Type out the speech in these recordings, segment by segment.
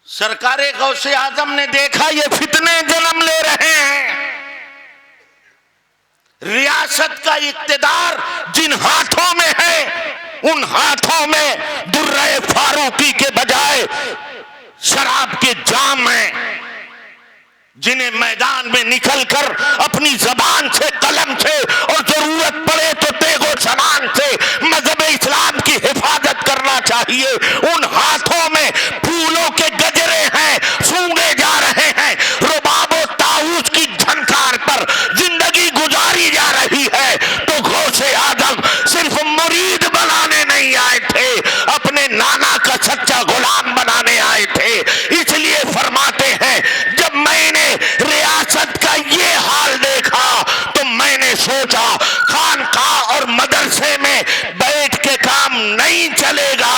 सरकारे गौसे आजम ने देखा ये फितने जन्म ले रहे हैं। रियासत का इक्तिदार जिन हाथों में है उन हाथों में दुर्रे फारूकी के बजाय शराब के जाम हैं, जिन्हें मैदान में निकलकर अपनी जबान से, कलम से और जरूरत पड़े तो तेगो समान से मजहब इस्लाम की हिफाजत करना चाहिए। उन हाथों में फूलों के गजरे हैं, सूंघे जा रहे हैं। रुबाबो ताऊस की झनकार पर जिंदगी गुजारी जा रही है। तो गौसे आजम सिर्फ मुरीद बनाने नहीं आए थे, अपने नाना का सच्चा गुलाम बनाने आए थे। इसलिए फरमाते हैं, जब मैंने रियासत का ये हाल देखा तो मैंने सोचा खानकाह और मदरसे में बैठ के काम नहीं चलेगा।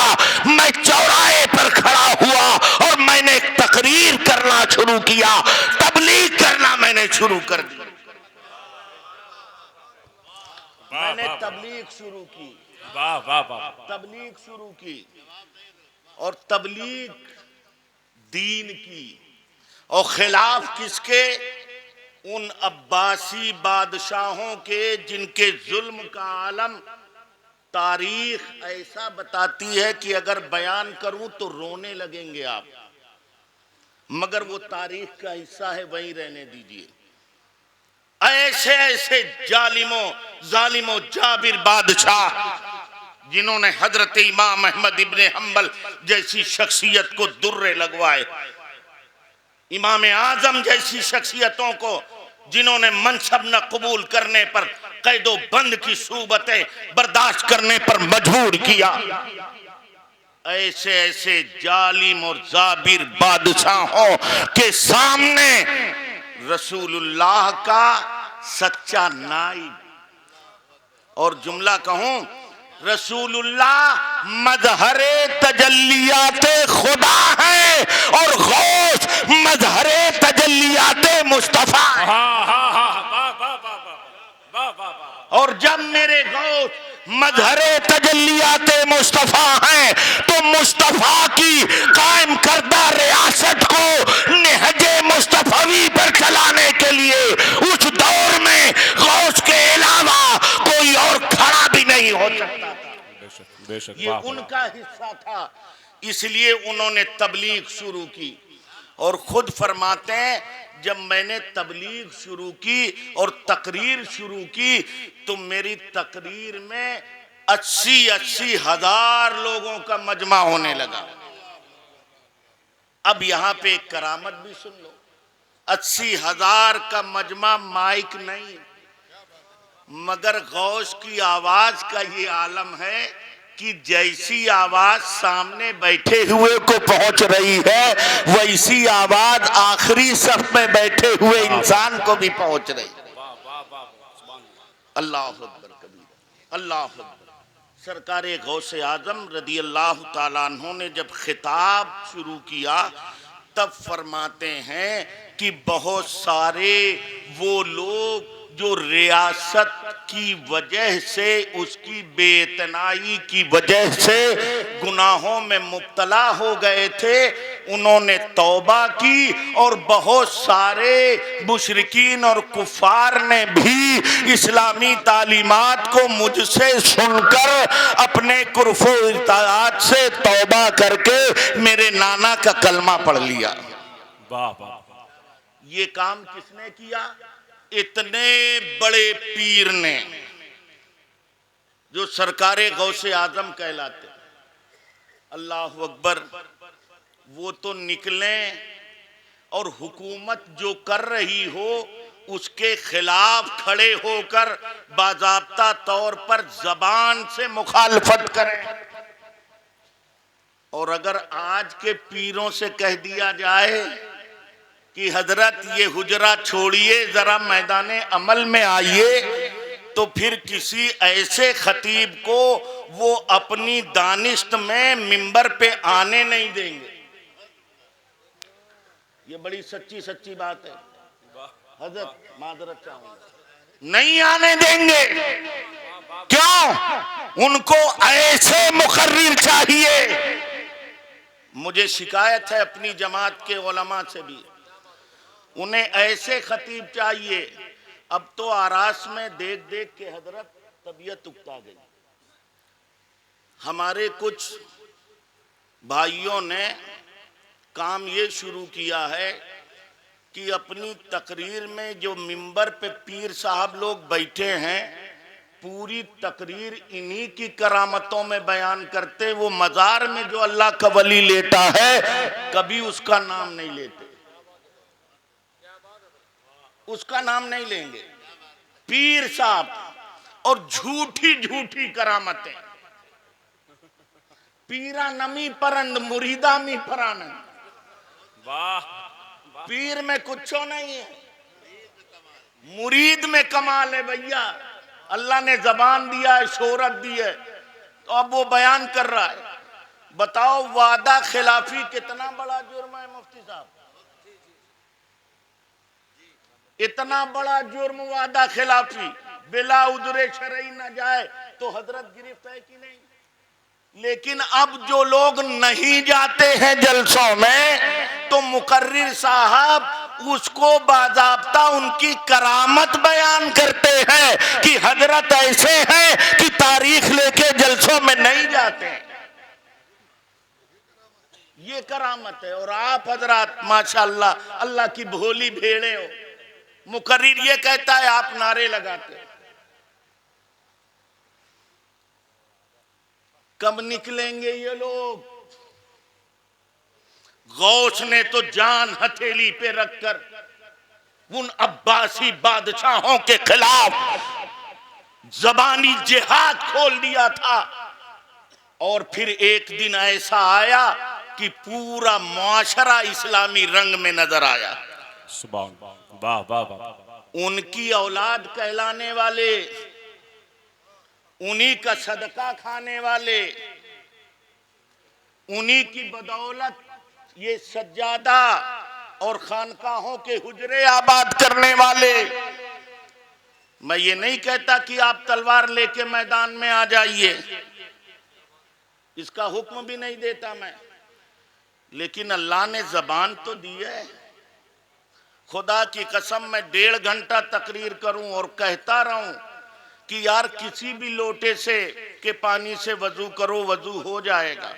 मैं चौराहे पर खड़ा हुआ और मैंने तकरीर करना शुरू किया, तबलीग करना मैंने शुरू कर दी। मैंने तबलीग शुरू की, वाह वाह वाह, तबलीग शुरू की और तबलीग दीन की। और खिलाफ किसके? उन अब्बासी बादशाहों के जिनके जुल्म का आलम तारीख ऐसा बताती है कि अगर बयान करूं तो रोने लगेंगे आप, मगर वो तारीख का हिस्सा है, वहीं रहने दीजिए। ऐसे ऐसे जालिमों जाबिर बादशाह जिन्होंने हजरत इमाम अहमद इब्ने हंबल जैसी शख्सियत को दुर्रे लगवाए, इमाम आजम जैसी शख्सियतों को जिन्होंने मनसब न कबूल करने पर कैदो बंद की सूबतें बर्दाश्त करने पर मजबूर किया, ऐसे ऐसे जालिम और जाबिर बादशाहों के सामने रसूलुल्लाह का सच्चा नाइब, और जुमला कहूं, रसूलुल्लाह मजहरे तजल्लियाते खुदा है और गौस मजहरे तजल्लियाते मुस्तफा। और जब मेरे गौस मजहरे तजल्लियाते मुस्तफा हैं तो मुस्तफा की कायम करदा रियासत को नेहजे मुस्तफवी पर चलाने के लिए उस दौर में गौस के अलावा कोई और खड़ा भी नहीं हो सकता था। ये उनका हिस्सा था, इसलिए उन्होंने तबलीग शुरू की। और खुद फरमाते हैं, जब मैंने तबलीग शुरू की और तकरीर शुरू की तो मेरी तकरीर में 80-80 हजार लोगों का मजमा होने लगा। अब यहां पे एक करामत भी सुन लो, 80 हजार का मजमा माइक नहीं, मगर गौस की आवाज का ये आलम है कि जैसी आवाज सामने बैठे हुए को पहुंच रही है वैसी आवाज आखिरी सफ में बैठे हुए इंसान को भी पहुंच रही है। अल्लाह अकबर कबीर, अल्लाह अकबर। सरकारे गौसे आजम रदी अल्लाह ताला अन्हु ने जब खिताब शुरू किया तब फरमाते हैं कि बहुत सारे वो लोग जो रियासत की वजह से, उसकी बेइतनाई की वजह से गुनाहों में मुब्तला हो गए थे, उन्होंने तौबा की। और बहुत सारे मुशरिकीन और कुफार ने भी इस्लामी तालीमात को मुझसे सुनकर अपने कुर्फो इताअत से तौबा करके मेरे नाना का कलमा पढ़ लिया। वाह वाह, ये काम किसने किया? इतने बड़े पीर ने, जो सरकारे गौसे आजम कहलाते। अल्लाह अकबर। वो तो निकले और हुकूमत जो कर रही हो उसके खिलाफ खड़े होकर बाज़ाब्ता तौर पर जबान से मुखालफत करें। और अगर आज के पीरों से कह दिया जाए कि हजरत ये हुजरा छोड़िए, जरा मैदाने अमल में आइए, तो फिर किसी ऐसे खतीब को वो अपनी दानिश्त में मिंबर पे आने नहीं देंगे। ये बड़ी सच्ची सच्ची बात है। हजरत माजरत चाहूंगा, नहीं आने देंगे। क्यों? उनको ऐसे मुकर्रिर चाहिए, मुझे शिकायत है अपनी जमात के उलमा से भी, उन्हें ऐसे खतीब चाहिए। अब तो आरास में देख देख के हजरत तबीयत उकता गई। हमारे कुछ भाइयों ने काम ये शुरू किया है कि अपनी तकरीर में जो मिंबर पे पीर साहब लोग बैठे हैं, पूरी तकरीर इन्हीं की करामतों में बयान करते। वो मजार में जो अल्लाह का वली लेता है कभी उसका नाम नहीं लेते, उसका नाम नहीं लेंगे। पीर साहब और झूठी झूठी करामतें। पीरा नमी परंद मुरीदा मी परानंद। वाह पीर में कुछ नहीं है, मुरीद में कमाल है भैया। अल्लाह ने जबान दिया है, शोहरत दी है, तो अब वो बयान कर रहा है। बताओ वादा खिलाफी कितना बड़ा जुर्म है मुफ्ती साहब, इतना बड़ा जुर्म वादा खिलाफी। बिला उदरे शरई न जाए तो हजरत गिरफ्त है कि नहीं। लेकिन अब जो लोग नहीं जाते हैं जलसों में, तो मुकर्रिर साहब उसको बाज़ाब्ता उनकी करामत बयान करते हैं कि हजरत ऐसे हैं कि तारीख लेके जलसों में नहीं जाते। ये करामत है। और आप हजरत माशाअल्लाह अल्लाह की भोली भेड़े हो। मुकर्रिर ये कहता है, आप नारे लगाते हो। कब निकलेंगे ये लोग? गौस ने तो जान हथेली पे रखकर उन अब्बासी बादशाहों के खिलाफ जबानी जिहाद खोल दिया था। और फिर एक दिन ऐसा आया कि पूरा मुआशरा इस्लामी रंग में नजर आया। सुभान वाह वाह वाह। उनकी औलाद कहलाने वाले, उन्हीं का सदका खाने वाले, उन्हीं की बदौलत ये सज्जादा और खानकाहों के हुजरे आबाद करने वाले। मैं ये नहीं कहता कि आप तलवार लेके मैदान में आ जाइए, इसका हुक्म भी नहीं देता मैं, लेकिन अल्लाह ने जबान तो दी है। खुदा की कसम मैं 1.5 घंटा तकरीर करूं और कहता रहूं कि यार किसी भी लोटे से के पानी से वजू करो, वजू हो जाएगा।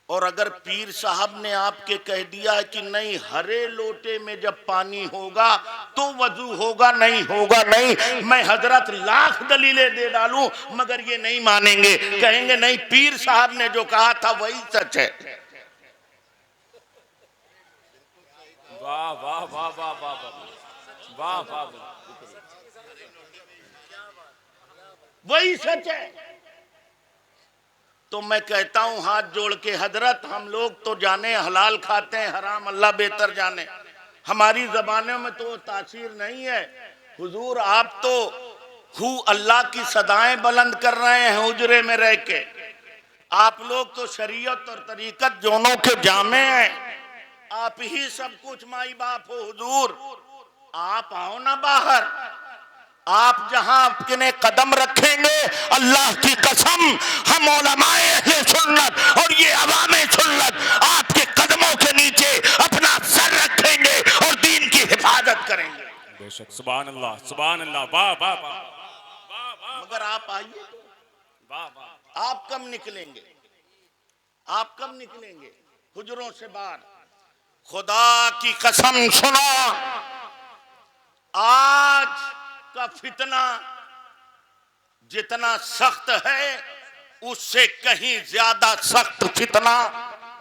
और अगर पीर साहब ने आपके कह दिया है कि नहीं, हरे लोटे में जब पानी होगा तो वजू होगा, नहीं होगा नहीं, मैं हजरत लाख दलीलें दे डालूं मगर ये नहीं मानेंगे। कहेंगे नहीं, पीर साहब ने जो कहा था वही सच है। वाह वाह वाह वाह वाह वाह वाह। वही सच है। तो मैं कहता हूं हाथ जोड़ के, हजरत हम लोग तो जाने हलाल खाते हैं, हराम अल्लाह बेहतर जाने, हमारी जबानों में तो तासीर नहीं है। हुजूर आप तो हु अल्लाह की सदाएं बुलंद कर रहे हैं हुजरे में रह के। आप लोग तो शरीयत और तरीकत दोनों के जामे हैं। आप ही सब कुछ माई बाप हो हुजूर। आप आओ ना बाहर। आप जहां अपने कदम रखेंगे, अल्लाह की कसम हम उलमाए अहले सुन्नत और ये अवामे सुन्नत आपके कदमों के नीचे अपना सर रखेंगे और दीन की हिफाजत करेंगे। बेशक। सुभान अल्लाह सुभान अल्लाह। वाह वाह वाह। मगर आप आइए, वाह वाह। आप कब निकलेंगे? आप कब निकलेंगे हुजरों से बाहर? खुदा की कसम सुनो, आज का फितना जितना सख्त है उससे कहीं ज्यादा सख्त फितना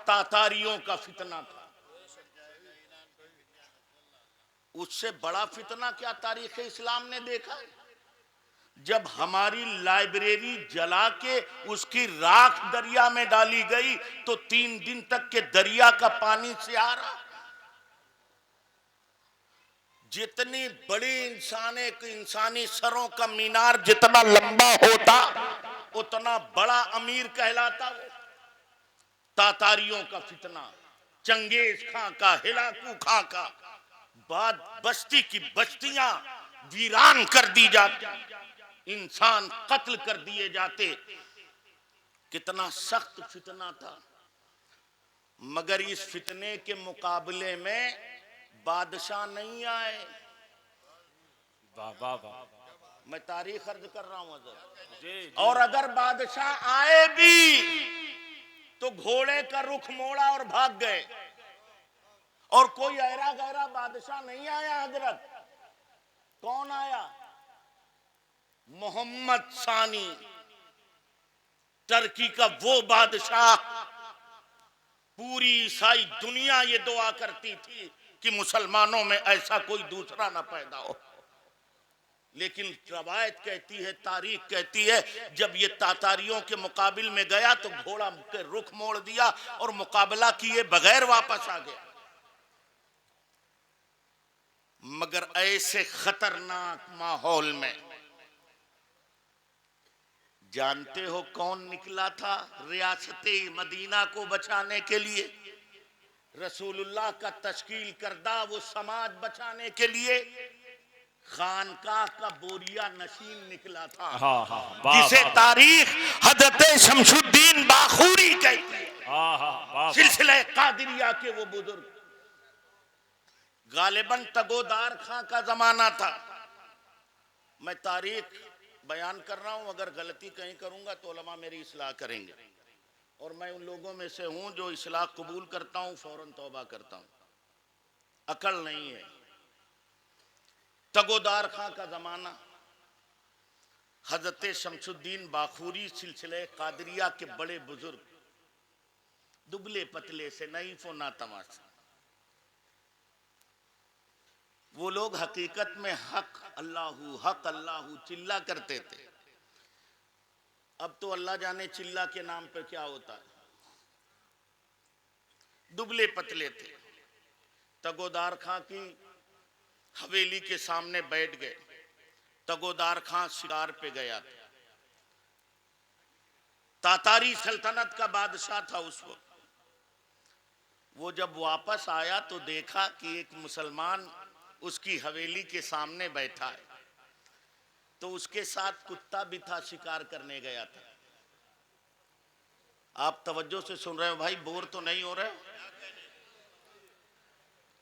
तातारियों का फितना था। उससे बड़ा फितना क्या तारीख इस्लाम ने देखा है? जब हमारी लाइब्रेरी जला के उसकी राख दरिया में डाली गई तो 3 दिन तक के दरिया का पानी से आ रहा। जितनी बड़ी इंसानी सरों का मीनार जितना लंबा होता उतना बड़ा अमीर कहलाता वो। तातारियों का फितना, चंगेज खां का, हिलाकू खां का, बाद बस्ती की बस्तियां वीरान कर दी जाती, इंसान कत्ल कर दिए जाते। कितना सख्त फितना था, मगर इस फितने के मुकाबले में बादशाह नहीं आए। वाह वाह वाह। मैं तारीख अर्ज कर रहा हूं हजरत। जी जी। और अगर बादशाह आए भी तो घोड़े का रुख मोड़ा और भाग गए, और कोई ऐरा गैरा बादशाह नहीं आया हजरत। कौन आया? मोहम्मद सानी, टर्की का वो बादशाह। पूरी ईसाई दुनिया ये दुआ करती थी कि मुसलमानों में ऐसा कोई दूसरा ना पैदा हो, लेकिन रवायत कहती है, तारीख कहती है, जब ये तातारियों के मुकाबिल में गया तो घोड़ा के रुख मोड़ दिया और मुकाबला किए बगैर वापस आ गया। मगर ऐसे खतरनाक माहौल में जानते हो कौन निकला था रियासते मदीना को बचाने के लिए? रसूलुल्लाह का तश्कील करदा वो समाज बचाने के लिए खानकाह का बोरिया नशीन निकला था। हाँ हाँ वाह, जिसे वाह, तारीख हजरत शमसुद्दीन बाखूरी कहती है। हाँ हाँ वाह, सिलसिले कादिरिया के वो बुजुर्ग, गालिबन तगोदार खां का जमाना था। मैं तारीख बयान कर रहा हूं, अगर गलती कहीं करूंगा तो उलमा मेरी इस्लाह करेंगे, और मैं उन लोगों में से हूं जो इस्लाह कबूल करता हूं, फौरन तौबा करता हूं, अकल नहीं है। तगोदार खां का जमाना, हजरत शमसुद्दीन बाखूरी सिलसिले कादरिया के बड़े बुजुर्ग, दुबले पतले से, नईफ और नातमाशा, वो लोग हकीकत में हक अल्लाहू चिल्ला करते थे। अब तो अल्लाह जाने चिल्ला के नाम पे क्या होता है। दुबले पतले थे, तगोदार खां की हवेली के सामने बैठ गए। तगोदार खां शिकार पे गया था, तातारी सल्तनत का बादशाह था उस वक्त। वो जब वापस आया तो देखा कि एक मुसलमान उसकी हवेली के सामने बैठा है, तो उसके साथ कुत्ता भी था, शिकार करने गया था। आप तवज्जो से सुन रहे हो भाई, बोर तो नहीं हो रहे?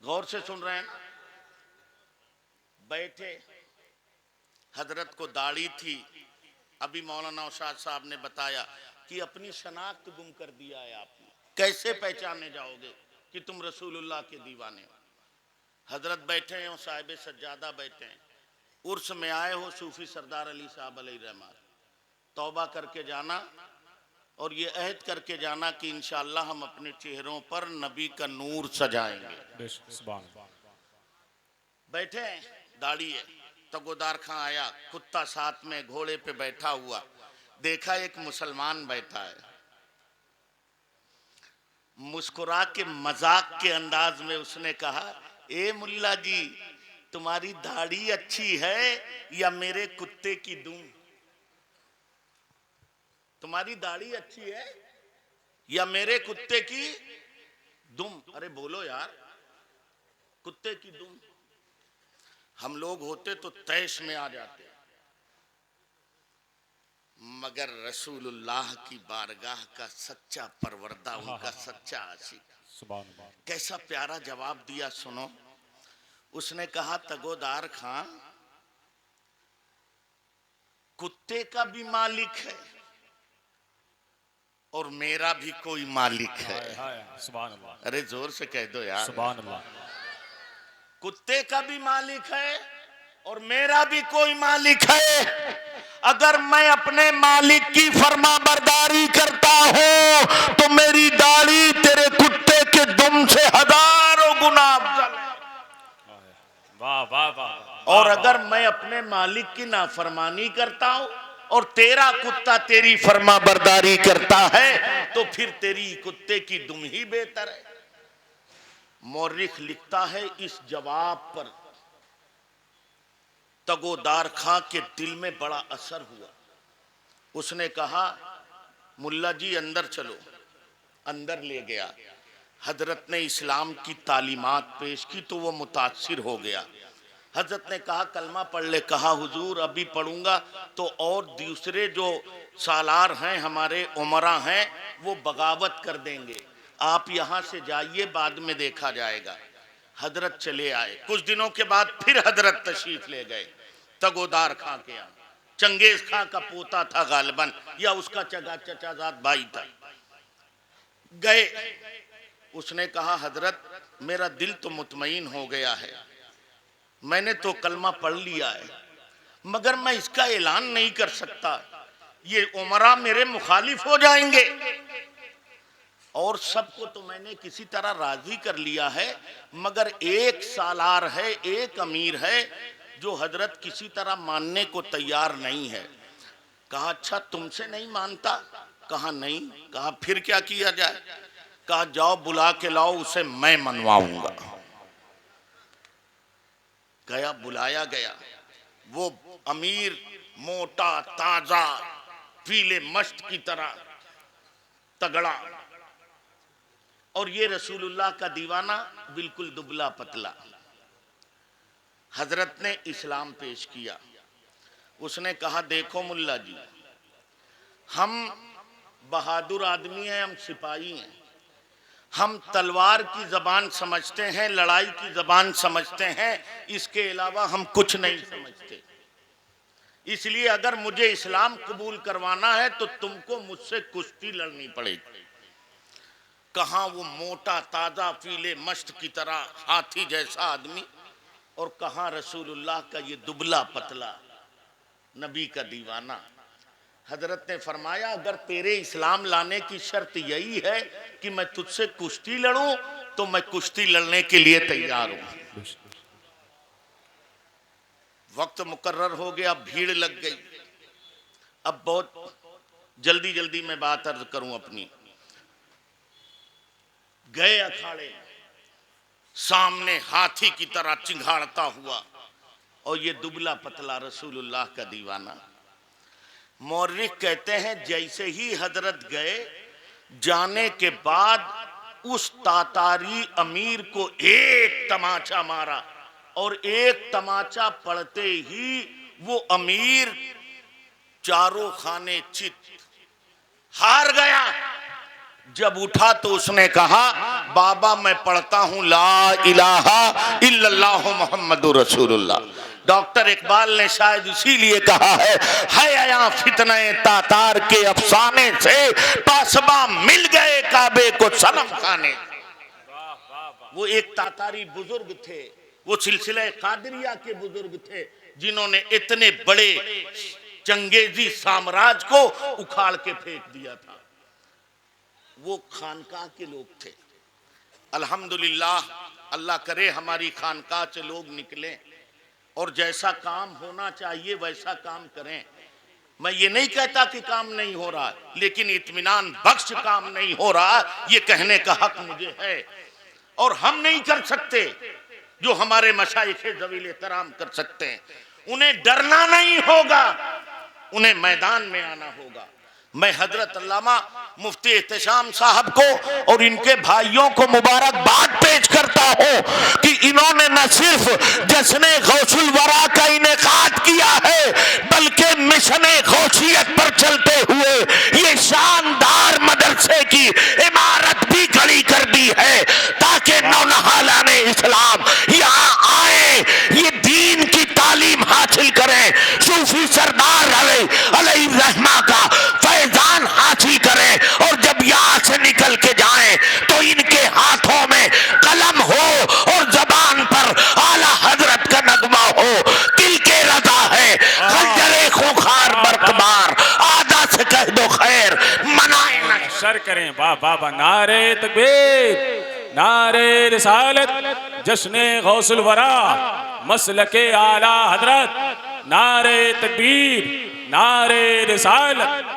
गौर से सुन रहे हैं ना? बैठे, हजरत को दाढ़ी थी। अभी मौलाना औसाद साहब ने बताया कि अपनी शनाख्त गुम कर दिया है आपने, कैसे पहचाने जाओगे कि तुम रसूलुल्लाह के दीवाने हो? हजरत बैठे हैं, साहिब सज्जादा बैठे हैं, उर्स में आए हो सूफी सरदार अली साहब अलैहि रहमान। तौबा करके जाना और ये अहद करके जाना कि इंशाअल्लाह हम अपने चेहरों पर नबी का नूर सजाएंगे। बैठे हैं, दाढ़ी है। तगोदार खां आया, कुत्ता साथ में घोड़े पे बैठा हुआ, देखा एक मुसलमान बैठा है। मुस्कुरा के मजाक के अंदाज में उसने कहा, ए मुल्ला जी, तुम्हारी दाढ़ी अच्छी है या मेरे कुत्ते की दुम? तुम्हारी दाढ़ी अच्छी है या मेरे कुत्ते की दुम? अरे बोलो यार, कुत्ते की दुम। हम लोग होते तो तैश में आ जाते, मगर रसूलुल्लाह की बारगाह का सच्चा परवरदा, उनका सच्चा आशिक, कैसा प्यारा जवाब दिया। सुनो, उसने कहा, तगोदार खां, कुत्ते का भी मालिक है और मेरा भी कोई मालिक है। अरे जोर से कह दो यार, सुभान अल्लाह। कुत्ते का भी मालिक है और मेरा भी कोई मालिक है। अगर मैं अपने मालिक की फरमाबरदारी करता हूं तो मेरी दाढ़ी तेरे कुत्ते के दुम से हजारों गुना अफजल है। वाह वाह वाह। और अगर मैं अपने मालिक की नाफरमानी करता हूं और तेरा कुत्ता तेरी फरमाबरदारी करता है तो फिर तेरी कुत्ते की दुम ही बेहतर है। मौरिख लिखता है, इस जवाब पर तगोदार खां के दिल में बड़ा असर हुआ। उसने कहा, मुल्ला जी अंदर चलो। अंदर ले गया। हजरत ने इस्लाम की तालीमात पेश की तो वो मुतासिर हो गया। हजरत ने कहा, कलमा पढ़ ले। कहा, हुजूर अभी पढ़ूंगा तो और दूसरे जो सालार हैं, हमारे उमरा हैं, वो बगावत कर देंगे, आप यहाँ से जाइए, बाद में देखा जाएगा। हजरत चले आए। कुछ दिनों के बाद फिर हजरत तशरीफ ले गए तगोदार खां के यहाँ। चंगेज खां का पोता था गालिबन, या उसका चचाजाद भाई था। गए, उसने कहा हजरत मेरा दिल तो मुतमईन हो गया है, मैंने तो कलमा पढ़ लिया है, मगर मैं इसका ऐलान नहीं कर सकता, ये उमरा मेरे मुखालिफ हो जाएंगे। और सबको तो मैंने किसी तरह राजी कर लिया है, मगर एक सालार है, एक अमीर है जो हजरत किसी तरह मानने को तैयार नहीं है। कहा अच्छा तुमसे नहीं मानता? कहा नहीं। कहा फिर क्या किया जाए? कहा जाओ बुला के लाओ, उसे मैं मनवाऊंगा। गया, बुलाया गया। वो अमीर मोटा ताजा पीले मस्त की तरह तगड़ा, और ये रसूलुल्लाह का दीवाना बिल्कुल दुबला पतला। हजरत ने इस्लाम पेश किया। उसने कहा देखो मुल्ला जी, हम बहादुर आदमी हैं, हम सिपाही हैं, हम तलवार की जबान समझते हैं, लड़ाई की जबान समझते हैं, इसके अलावा हम कुछ नहीं समझते। इसलिए अगर मुझे इस्लाम कबूल करवाना है तो तुमको मुझसे कुश्ती लड़नी पड़ेगी। कहाँ वो मोटा ताजा पीले मस्त की तरह हाथी जैसा आदमी, और कहाँ रसूलुल्लाह का ये दुबला पतला नबी का दीवाना। हजरत ने फरमाया अगर तेरे इस्लाम लाने की शर्त यही है कि मैं तुझसे कुश्ती लड़ूं, तो मैं कुश्ती लड़ने के लिए तैयार हूं। वक्त मुकर्रर हो गया, भीड़ लग गई। अब बहुत जल्दी जल्दी मैं बात अर्ज करूं अपनी। गए अखाड़े, सामने हाथी की तरह चिंघाड़ता हुआ, और ये दुबला पतला रसूलुल्लाह का दीवाना। मौर्रिख कहते हैं जैसे ही हजरत गए, जाने के बाद उस तातारी अमीर को एक तमाचा मारा, और एक तमाचा पड़ते ही वो अमीर चारों खाने चित हार गया। जब उठा तो उसने कहा बाबा मैं पढ़ता हूं ला इलाहा इल्लल्लाहु मुहम्मदुर रसूलुल्लाह। डॉक्टर इकबाल ने शायद इसीलिए कहा है आया फितने तातार के अफसाने से, पासबा मिल गए काबे को सनम खाने। वो एक तातारी बुजुर्ग थे, वो सिलसिला कादरिया के बुजुर्ग थे, जिन्होंने इतने बड़े चंगेजी साम्राज्य को उखाड़ के फेंक दिया था। वो खानकाह के लोग थे। अल्हम्दुलिल्लाह, अल्लाह करे हमारी खानकाह से लोग निकले और जैसा काम होना चाहिए वैसा काम करें। मैं ये नहीं कहता कि काम नहीं हो रहा, लेकिन इत्मीनान बख्श काम नहीं हो रहा, ये कहने का हक मुझे है। और हम नहीं कर सकते जो हमारे मशाइखे ज़वील एहतराम कर सकते हैं। उन्हें डरना नहीं होगा, उन्हें मैदान में आना होगा। मैं हजरत अल्लामा मुफ्ती एहतशाम साहब को और इनके भाइयों को मुबारकबाद पेश करता हूँ कि इन्होंने न सिर्फ जश्न गौसुल वरा का इनेकाद किया है, बल्कि मिशन गौसियत पर चलते हुए ये शानदार मदरसे की इमारत भी खड़ी कर दी है, ताकि नौनहालाने इस्लाम यहाँ आए, ये दीन की तालीम हासिल करें, सूफी सरदार अलैहिर्रहमा का फैजान हासिल करें, और जब यहाँ से निकल के जाएं तो इनके हाथों में कलम हो और जबान पर आला हजरत का नगमा हो। दिल के रजा है खंजरे खुखार बरकबार, आदा से कह दो खैर मनाए न सर करें। वाह वाह वाह, नारे तकबीर, नारे रिसालत, जश्न गौसुल वरा, मसलके आला हजरत, नारे तकबीर, नारे रिसालत।